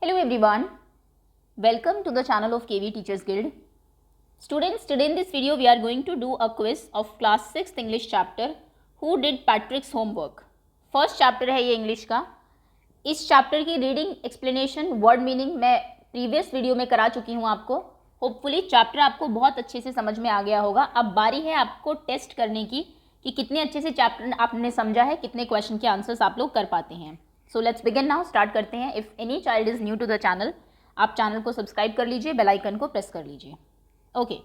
Hello everyone, welcome to the channel of KV Teachers Guild. Students, today in this video we are going to do a quiz of class 6th English chapter Who did Patrick's homework. First chapter है ये English का. इस chapter की reading, explanation, word meaning मैं previous video में करा चुकी हूँ आपको. होपफुली चैप्टर आपको बहुत अच्छे से समझ में आ गया होगा. अब बारी है आपको टेस्ट करने की कि कितने अच्छे से चैप्टर आपने समझा है, कितने क्वेश्चन के आंसर्स आप लोग कर पाते हैं. So let's begin now. Start करते हैं. If any child is new to the channel, आप चैनल को सब्सक्राइब कर लीजिए, बेल आइकन को प्रेस कर लीजिए. Okay,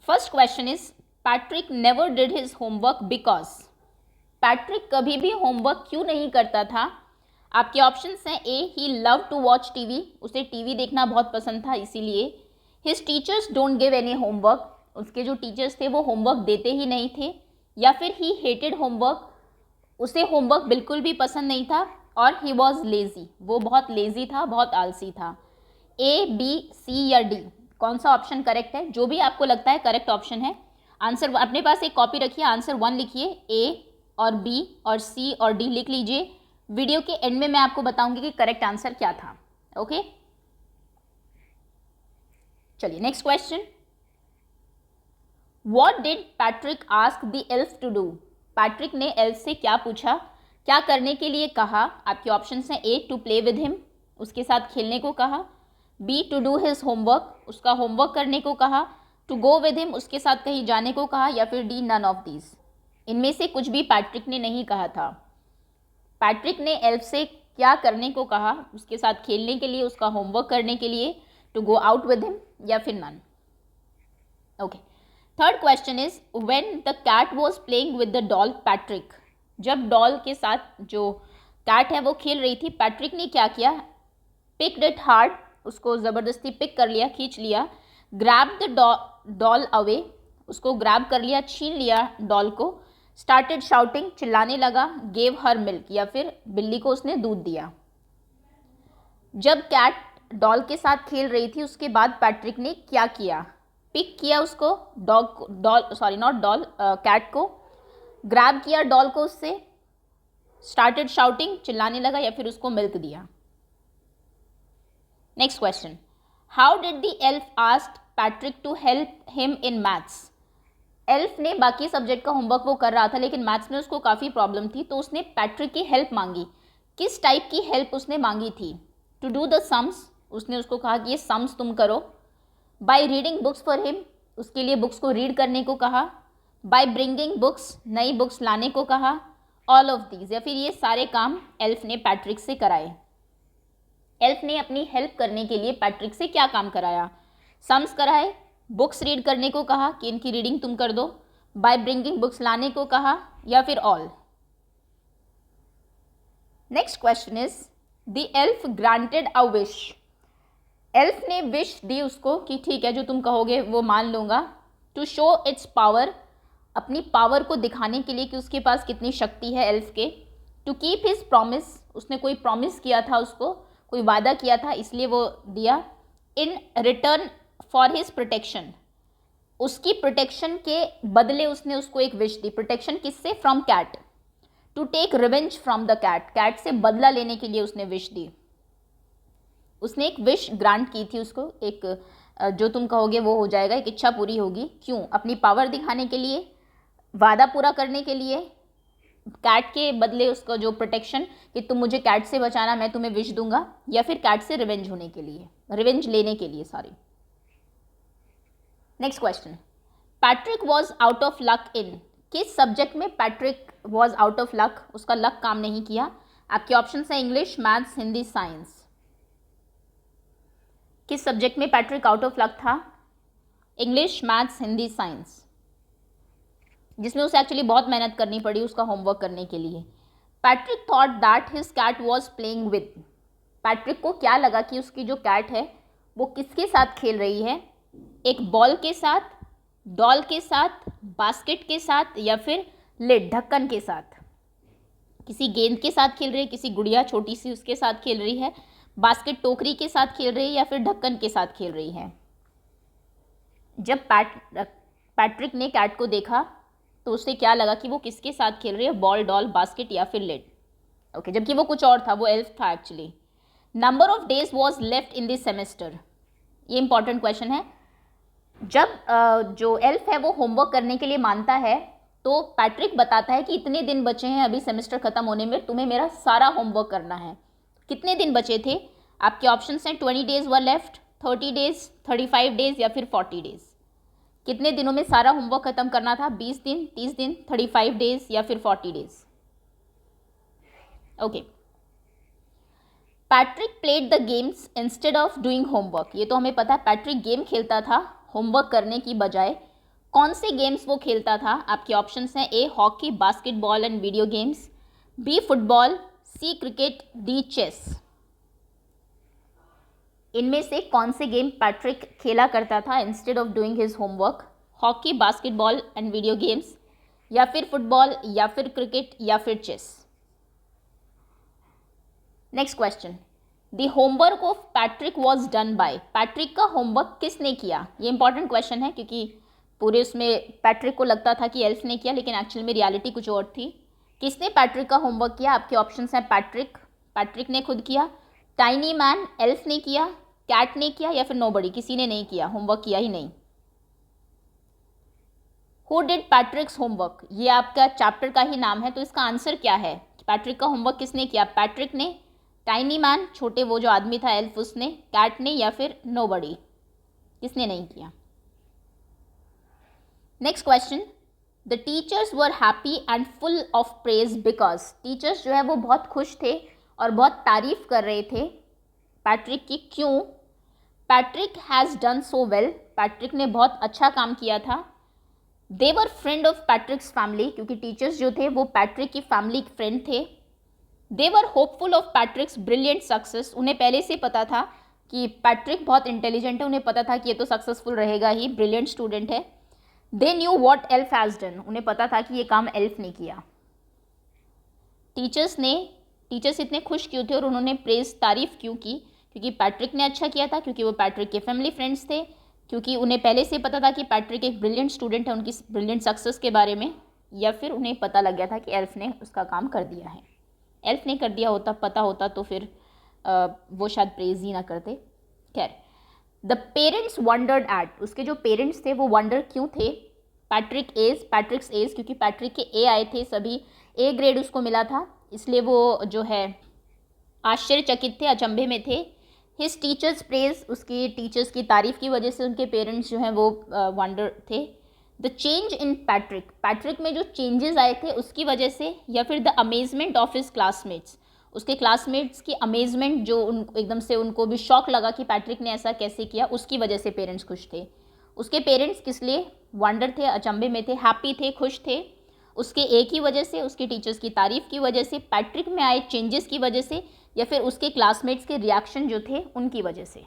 first question is Patrick never did his homework because. Patrick कभी भी होमवर्क क्यों नहीं करता था? आपके ऑप्शंस हैं. ए, ही लव टू वॉच टीवी, उसे टीवी देखना बहुत पसंद था इसीलिए. His teachers don't give any homework, उसके जो टीचर्स थे वो होमवर्क देते ही नहीं थे. या फिर ही हेटेड होमवर्क, उसे होमवर्क बिल्कुल भी पसंद नहीं था. और ही वॉज लेज़ी, वो बहुत लेज़ी था, बहुत आलसी था. ए, बी, सी या डी, कौन सा ऑप्शन करेक्ट है? जो भी आपको लगता है करेक्ट ऑप्शन है. आंसर अपने पास एक कॉपी रखिए, आंसर 1 लिखिए. ए और बी और सी और डी लिख लीजिए. वीडियो के एंड में मैं आपको बताऊंगी कि करेक्ट आंसर क्या था. ओके, चलिए next question. What did Patrick ask the elf to do. Patrick ने एल्फ से क्या पूछा, क्या करने के लिए कहा? आपके ऑप्शंस हैं. A, to play with him, उसके साथ खेलने को कहा. B, to do his homework, उसका होमवर्क करने को कहा. टू गो विद हिम, उसके साथ कहीं जाने को कहा. या फिर डी, नन ऑफ दीज. इनमें से कुछ भी पैट्रिक ने नहीं कहा था. पैट्रिक ने एल्फ से क्या करने को कहा? उसके साथ खेलने के लिए, उसका होमवर्क करने के लिए, to go out with him, या फिर none. Okay, third question is when the cat was playing with the doll Patrick. जब डॉल के साथ जो कैट है वो खेल रही थी, पैट्रिक ने क्या किया? पिक्ड इट हार्ड, उसको ज़बरदस्ती पिक कर लिया, खींच लिया. ग्रैब द डॉल अवे, उसको ग्रैब कर लिया, छीन लिया डॉल को. स्टार्टेड शाउटिंग, चिल्लाने लगा. गेव हर मिल्क, या फिर बिल्ली को उसने दूध दिया. जब कैट डॉल के साथ खेल रही थी उसके बाद पैट्रिक ने क्या किया? पिक किया उसको, कैट को. ग्रैब किया डॉल को उससे. स्टार्टेड शाउटिंग, चिल्लाने लगा, या फिर उसको मिल्क दिया. Next question. How did the elf asked Patrick to help him in maths. Elf ने बाकी सब्जेक्ट का होमवर्क वो कर रहा था, लेकिन मैथ्स में उसको काफ़ी प्रॉब्लम थी, तो उसने पैट्रिक की हेल्प मांगी. किस टाइप की हेल्प उसने मांगी थी? टू डू द सम्स, उसने उसको कहा कि ये सम्स तुम करो. By reading books for him, उसके लिए बुक्स को रीड करने को कहा. बाय ब्रिंगिंग बुक्स, नई बुक्स लाने को कहा. ऑल ऑफ दीज, या फिर ये सारे काम एल्फ ने पैट्रिक से कराए. एल्फ ने अपनी हेल्प करने के लिए पैट्रिक से क्या काम कराया? सम्स कराए, बुक्स रीड करने को कहा कि इनकी रीडिंग तुम कर दो. बाय ब्रिंगिंग बुक्स लाने को कहा, या फिर all. Next question is the elf granted a wish. Elf ने विश दी उसको कि ठीक है जो तुम कहोगे वो मान लूँगा. टू शो इट्स पावर, अपनी पावर को दिखाने के लिए कि उसके पास कितनी शक्ति है एल्फ के. टू कीप हिज प्रॉमिस, उसने कोई प्रॉमिस किया था उसको, कोई वादा किया था, इसलिए वो दिया. In return for his protection, उसकी प्रोटेक्शन के बदले उसने उसको एक विश दी. प्रोटेक्शन किससे? From cat. To take revenge from the cat, cat से बदला लेने के लिए उसने विश दी. उसने एक विश ग्रांट की थी उसको, एक जो तुम कहोगे वो हो जाएगा, एक इच्छा पूरी होगी. क्यों? अपनी पावर दिखाने के लिए, वादा पूरा करने के लिए, कैट के बदले उसका जो प्रोटेक्शन कि तुम मुझे कैट से बचाना, मैं तुम्हें विश दूंगा. या फिर कैट से रिवेंज होने के लिए, रिवेंज लेने के लिए, sorry. Next question. Patrick was out of luck in. किस सब्जेक्ट में Patrick was out of luck, उसका लक काम नहीं किया? आपके ऑप्शन हैं इंग्लिश, मैथ्स, हिंदी, साइंस. किस सब्जेक्ट में पैट्रिक आउट ऑफ लक था? English, maths, Hindi, science. जिसमें उसे एक्चुअली बहुत मेहनत करनी पड़ी उसका होमवर्क करने के लिए. Patrick thought that his cat was playing with. Patrick को क्या लगा कि उसकी जो कैट है वो किसके साथ खेल रही है? एक बॉल के साथ, डॉल के साथ, बास्केट के साथ, या फिर लिड, ढक्कन के साथ. किसी गेंद के साथ खेल रही है, किसी गुड़िया छोटी सी उसके साथ खेल रही है, बास्केट टोकरी के साथ खेल रही है, या फिर ढक्कन के साथ खेल रही है. जब पैट्रिक ने कैट को देखा तो उसे क्या लगा कि वो किसके साथ खेल रही है? बॉल, डॉल, बास्केट, या फिर लिड. ओके, जबकि वो कुछ और था, वो एल्फ था actually. Number of days was left in this semester, ये इंपॉर्टेंट क्वेश्चन है। जब जो एल्फ है वो होमवर्क करने के लिए मानता है तो पैट्रिक बताता है कि इतने दिन बचे हैं अभी सेमेस्टर ख़त्म होने में, तुम्हें मेरा सारा होमवर्क करना है। कितने दिन बचे थे? आपके ऑप्शंस हैं 20 डेज वर लेफ्ट, 30 डेज, 35 डेज या फिर 40 डेज। कितने दिनों में सारा होमवर्क खत्म करना था? 20 दिन, 30 दिन, 35 डेज या फिर 40 days. Okay, Patrick played the games instead of doing homework, ये तो हमें पता है, पैट्रिक गेम खेलता था होमवर्क करने की बजाय। कौन से गेम्स वो खेलता था? आपके ऑप्शंस हैं A hockey, basketball and video games, B football, C cricket, D chess. इनमें से कौन से गेम पैट्रिक खेला करता था instead of doing his homework? Hockey, basketball and video games, या फिर फुटबॉल, या फिर क्रिकेट, या फिर chess. Next question, the homework of Patrick was done by, Patrick का होमवर्क किसने किया? ये इंपॉर्टेंट क्वेश्चन है क्योंकि पूरे उसमें पैट्रिक को लगता था कि एल्फ ने किया, लेकिन एक्चुअल में रियलिटी कुछ और थी। किसने पैट्रिक का होमवर्क किया? आपके ऑप्शंस हैं पैट्रिक ने खुद किया, टाइनी मैन, एल्फ ने किया, कैट ने किया, या फिर नोबडी, किसी ने नहीं किया, होमवर्क किया ही नहीं। हु डिड पैट्रिक्स होमवर्क, ये आपका चैप्टर का ही नाम है, तो इसका आंसर क्या है? पैट्रिक का होमवर्क किसने किया? पैट्रिक ने, टाइनी मैन, छोटे वो जो आदमी था एल्फ उसने, कैट ने, या फिर नोबडी, किसने नहीं किया? Next question, the teachers were happy and full of praise because, teachers जो है वो बहुत खुश थे और बहुत तारीफ कर रहे थे पैट्रिक की, क्यों? Patrick has done so well, Patrick ने बहुत अच्छा काम किया था। They were friend of Patrick's family, क्योंकि टीचर्स जो थे वो पैट्रिक की फैमिली फ्रेंड थे। They were hopeful of Patrick's brilliant success, उन्हें पहले से पता था कि पैट्रिक बहुत इंटेलिजेंट है, उन्हें पता था कि ये तो सक्सेसफुल रहेगा ही, ब्रिलियंट स्टूडेंट है। They knew what elf has done, उन्हें पता था कि ये काम एल्फ ने किया। टीचर्स इतने खुश क्यों थे और उन्होंने प्रेज तारीफ क्यों की? क्योंकि पैट्रिक ने अच्छा किया था, क्योंकि वो पैट्रिक के फैमिली फ्रेंड्स थे, क्योंकि उन्हें पहले से पता था कि पैट्रिक एक ब्रिलियंट स्टूडेंट है, उनकी ब्रिलियंट सक्सेस के बारे में, या फिर उन्हें पता लग गया था कि एल्फ ने उसका काम कर दिया है। एल्फ ने कर दिया होता, पता होता तो फिर वो शायद प्रेज ही ना करते। खैर, द पेरेंट्स वंडर्ड एट, उसके जो पेरेंट्स थे वो वंडर क्यों थे? पैट्रिक्स एज, क्योंकि पैट्रिक के ए आए थे, सभी ए ग्रेड उसको मिला था, इसलिए वो जो है आश्चर्यचकित थे, अचंभे में थे। हिज टीचर्स प्रेज, उसके टीचर्स की तारीफ की वजह से उनके पेरेंट्स जो हैं वो वंडर थे। द चेंज इन पैट्रिक में जो चेंजेस आए थे उसकी वजह से, या फिर the amazement of his classmates, उसके क्लासमेट्स की अमेजमेंट जो एकदम से उनको भी शॉक लगा कि पैट्रिक ने ऐसा कैसे किया, उसकी वजह से पेरेंट्स खुश थे। उसके पेरेंट्स किस लिए वंडर थे, अचंभे में थे, हैप्पी थे, खुश थे? उसके एक ही वजह से, उसके टीचर्स की तारीफ की वजह से, पैट्रिक में आए चेंजेस की वजह से, या फिर उसके क्लासमेट्स के रिएक्शन जो थे उनकी वजह से।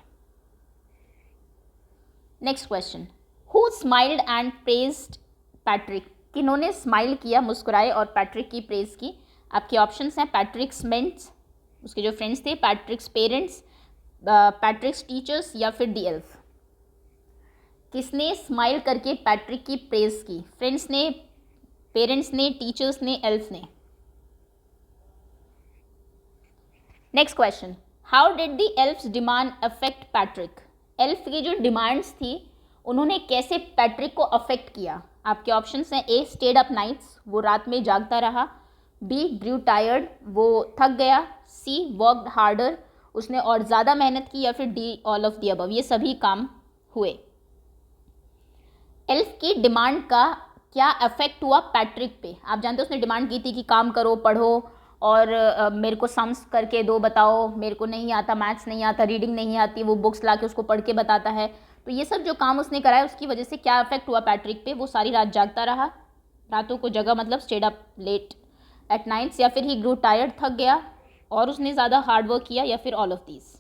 Next question, who smiled and praised Patrick, किन्होंने स्माइल किया, मुस्कुराए और पैट्रिक की प्रेज की? आपके ऑप्शंस हैं पैट्रिक्स मेंट्स, उसके जो फ्रेंड्स थे, पैट्रिक्स पेरेंट्स, पैट्रिक्स टीचर्स, या फिर दी एल्फ। किसने स्माइल करके पैट्रिक की प्रेज की? फ्रेंड्स ने, पेरेंट्स ने, टीचर्स ने, एल्फ ने? Next question, how did the elves demand affect Patrick, elf की जो डिमांड्स थी उन्होंने कैसे पैट्रिक को अफेक्ट किया? आपके ऑप्शंस हैं ए स्टेड अप नाइट्स, वो रात में जागता रहा, बी ग्रू टायर्ड, वो थक गया, सी वर्कड हार्डर, उसने और ज़्यादा मेहनत की, या फिर D all of the above, ये सभी काम हुए। एल्फ की डिमांड का क्या अफेक्ट हुआ पैट्रिक पे? आप जानते हो उसने डिमांड की थी कि काम करो, पढ़ो और मेरे को सम्स करके दो, बताओ, मेरे को नहीं आता, मैथ्स नहीं आता, रीडिंग नहीं आती, वो बुक्स ला के उसको पढ़ के बताता है। तो ये सब जो काम उसने कराया उसकी वजह से क्या अफेक्ट हुआ पैट्रिक पे? वो सारी रात जागता रहा, रातों को जगह मतलब stayed up late at nights, या फिर ही ग्रू टायर्ड, थक गया, और उसने ज़्यादा हार्ड वर्क किया, या फिर all of these.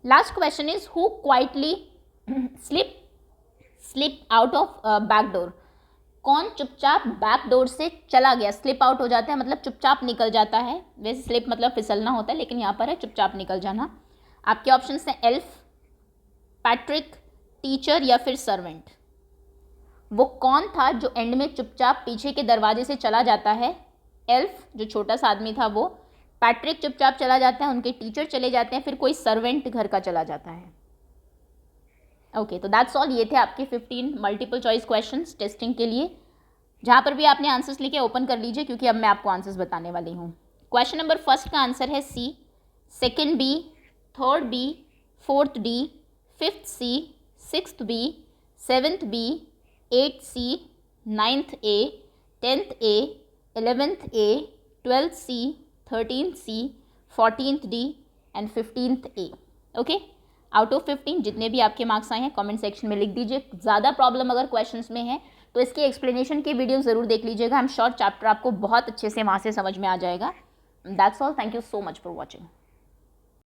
Last question is who quietly slip out of back door, कौन चुपचाप बैक डोर से चला गया? स्लिप आउट हो जाता है मतलब चुपचाप निकल जाता है, वैसे स्लिप मतलब फिसलना होता है, लेकिन यहाँ पर है चुपचाप निकल जाना। आपके ऑप्शंस हैं एल्फ, पैट्रिक, टीचर, या फिर सर्वेंट। वो कौन था जो एंड में चुपचाप पीछे के दरवाजे से चला जाता है? एल्फ, जो छोटा सा आदमी था वो, पैट्रिक चुपचाप चला जाता है, उनके टीचर चले जाते हैं, फिर कोई सर्वेंट घर का चला जाता है। ओके, तो दैट्स ऑल। ये थे आपके 15 मल्टीपल चॉइस क्वेश्चंस टेस्टिंग के लिए। जहाँ पर भी आपने आंसर्स लिखे ओपन कर लीजिए, क्योंकि अब मैं आपको आंसर्स बताने वाली हूँ। क्वेश्चन नंबर फर्स्ट का आंसर है C, second B, third B, fourth D, fifth C, sixth B, seventh B, eighth C, ninth A, tenth A, 11th A, 12th C, 13th C, 14th D and 15th A. Okay, out of 15 जितने भी आपके marks आए हैं comment section में लिख दीजिए। ज़्यादा problem अगर क्वेश्चंस में है तो इसकी एक्सप्लेनेशन की वीडियो ज़रूर देख लीजिएगा। आई एम श्योर चैप्टर आपको बहुत अच्छे से वहाँ से समझ में आ जाएगा। That's all, thank you so much for watching.